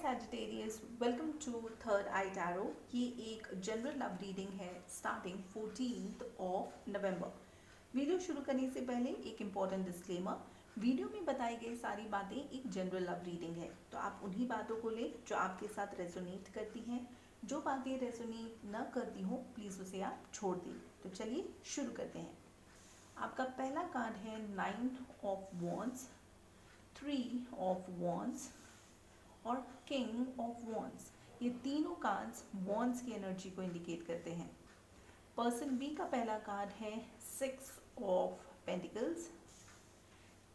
Sagittarius, welcome to third eye tarot. ये एक general love reading है starting 14th of November. Video शुरू करने से पहले एक इम्पॉर्टेंट डिस्क्लेमर। वीडियो में बताई गई सारी बातें एक जनरल लव रीडिंग है, तो आप उन्हीं बातों को लें जो आपके साथ रेजोनेट करती हैं। जो बातें रेजोनेट न करती हों प्लीज़ उसे आप छोड़ दें। तो चलिए शुरू करते हैं। आपका पहला कार्ड है 9 ऑफ वॉन्ड्स, 3 ऑफ वॉन्ड्स और किंग ऑफ वॉन्ड्स। ये तीनों कार्ड्स वॉन्ड्स की एनर्जी को इंडिकेट करते हैं। पर्सन बी का पहला कार्ड है 6 ऑफ पेंटिकल्स,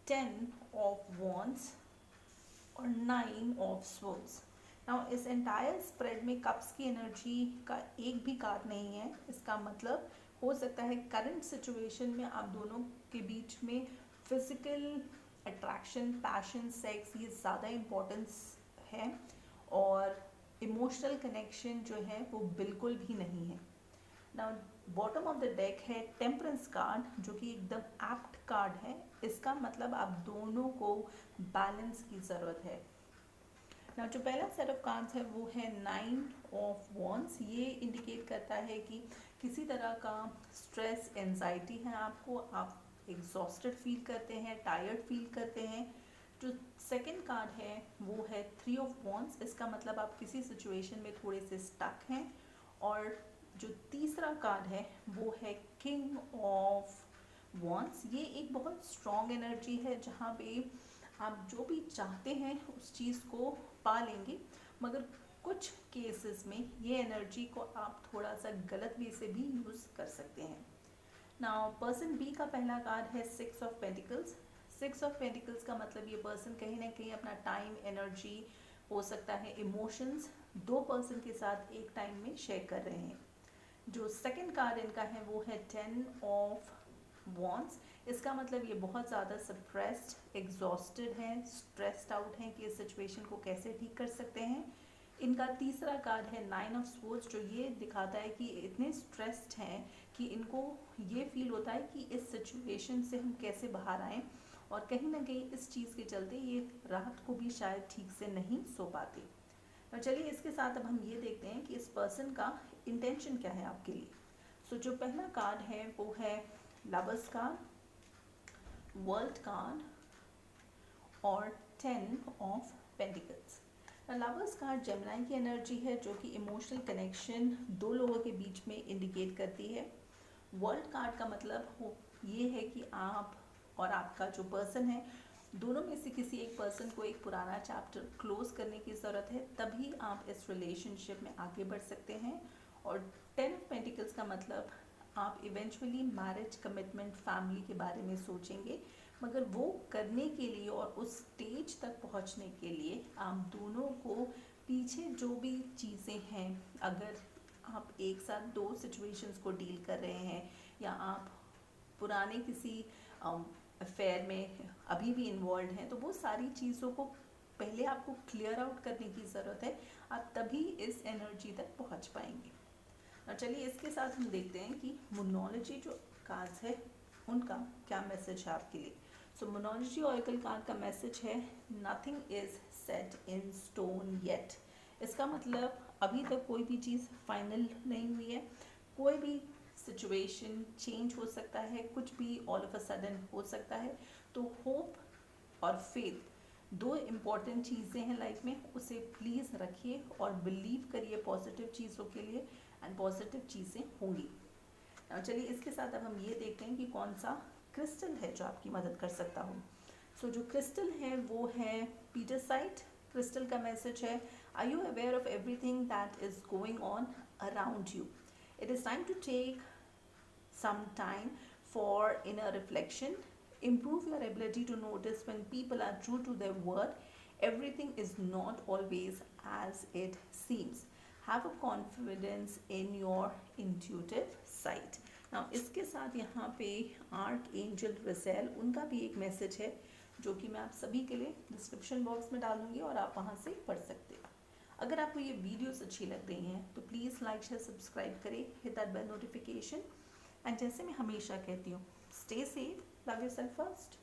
10 ऑफ वॉन्ड्स और 9 ऑफ स्वॉर्ड्स। नाउ इस एंटायर स्प्रेड में कप्स की एनर्जी का एक भी कार्ड नहीं है। इसका मतलब हो सकता है करंट सिचुएशन में आप दोनों के बीच में फिजिकल अट्रैक्शन, पैशन, सेक्स ये ज़्यादा इम्पोर्टेंस है और इमोशनल कनेक्शन जो है वो बिल्कुल भी नहीं है। Now bottom of the deck है टेम्परेंस कार्ड, जो कि एकदम एप्ट कार्ड है। इसका मतलब आप दोनों को बैलेंस की ज़रूरत है। नाउ जो पहला सेट ऑफ कार्ड्स है वो है 9 ऑफ वॉन्ड्स। ये इंडिकेट करता है कि किसी तरह का स्ट्रेस, एंजाइटी है आपको, आप एग्जॉस्टेड फील करते हैं, टायर्ड फील करते हैं। जो सेकंड कार्ड है वो है 3 ऑफ वॉन्ड्स। इसका मतलब आप किसी सिचुएशन में थोड़े से स्टक हैं। और जो तीसरा कार्ड है वो है किंग ऑफ वॉन्ड्स। ये एक बहुत स्ट्रॉन्ग एनर्जी है जहाँ पे आप जो भी चाहते हैं उस चीज़ को पा लेंगे, मगर कुछ केसेस में ये एनर्जी को आप थोड़ा सा गलत वे से भी यूज़ कर सकते हैं। नाउ पर्सन बी का पहला कार्ड है 6 ऑफ पेंटिकल्स। 6 ऑफ पेंटिकल्स का मतलब ये पर्सन कहीं ना कहीं अपना टाइम, एनर्जी, हो सकता है इमोशंस, दो पर्सन के साथ एक टाइम में शेयर कर रहे हैं। जो सेकंड कार्ड इनका है वो है 10 ऑफ वॉन्ड्स। इसका मतलब ये बहुत ज़्यादा सप्रेस्ड, एग्जॉस्टेड हैं, स्ट्रेस्ड आउट हैं कि इस सिचुएशन को कैसे ठीक कर सकते हैं। इनका तीसरा कार्ड है 9 ऑफ स्वॉर्ड्स, जो ये दिखाता है कि इतने स्ट्रेस्ड हैं कि इनको ये फील होता है कि इस सिचुएशन से हम कैसे बाहर आएँ, और कहीं ना कहीं इस चीज़ के चलते ये रात को भी शायद ठीक से नहीं सो पाते। तो चलिए इसके साथ अब हम ये देखते हैं कि इस पर्सन का इंटेंशन क्या है आपके लिए। सो जो पहला कार्ड है वो है लवर्स कार्ड, वर्ल्ड कार्ड और 10 of pentacles. Lovers card Gemini की एनर्जी है, जो कि इमोशनल कनेक्शन दो लोगों के बीच में इंडिकेट करती है। वर्ल्ड कार्ड का मतलब हो ये है कि आप और आपका जो पर्सन है, दोनों में से किसी एक पर्सन को एक पुराना चैप्टर क्लोज करने की ज़रूरत है, तभी आप इस रिलेशनशिप में आगे बढ़ सकते हैं। और 10 ऑफ पेंटिकल्स का मतलब आप इवेंचुअली मैरिज, कमिटमेंट, फैमिली के बारे में सोचेंगे, मगर वो करने के लिए और उस स्टेज तक पहुंचने के लिए आप दोनों को पीछे जो भी चीज़ें हैं, अगर आप एक साथ दो सिचुएशंस को डील कर रहे हैं या आप पुराने किसी अफेयर में अभी भी इन्वॉल्व हैं, तो वो सारी चीज़ों को पहले आपको क्लियर आउट करने की ज़रूरत है। आप तभी इस एनर्जी तक पहुंच पाएंगे। और चलिए इसके साथ हम देखते हैं कि मोनोलॉजी जो कार्ड्स है उनका क्या मैसेज है आपके लिए। सो मोनोलॉजी ऑरेकल कार्ड का मैसेज है nothing is set in stone yet. इसका मतलब अभी तक कोई भी चीज़ फाइनल नहीं हुई है। कोई भी सिचुएशन चेंज हो सकता है, कुछ भी ऑल ऑफ अ सडन हो सकता है। तो होप और फेथ दो इम्पॉर्टेंट चीज़ें हैं लाइफ में, उसे प्लीज़ रखिए और बिलीव करिए पॉजिटिव चीज़ों के लिए, एंड पॉजिटिव चीज़ें होंगी। चलिए इसके साथ अब हम ये देखते हैं कि कौन सा क्रिस्टल है जो आपकी मदद कर सकता हो। सो जो क्रिस्टल है वो है पीटरसाइट। क्रिस्टल का मैसेज है are you aware of everything that is going on around you. It is time to take some time for inner reflection. Improve your ability to notice when people are true to their word. Everything is not always as it seems. Have a confidence in your intuitive side. Now इसके साथ यहाँ पे arc angel Russell, उनका भी एक message है जो कि मैं आप सभी के लिए डिस्क्रिप्शन बॉक्स में डालूंगी और आप वहाँ से पढ़ सकते हैं। अगर आपको ये वीडियोस अच्छी लग रही हैं तो प्लीज़ लाइक, शेयर, सब्सक्राइब करें, hit that bell notification. And जैसे मैं हमेशा कहती हूँ, stay safe, love yourself first.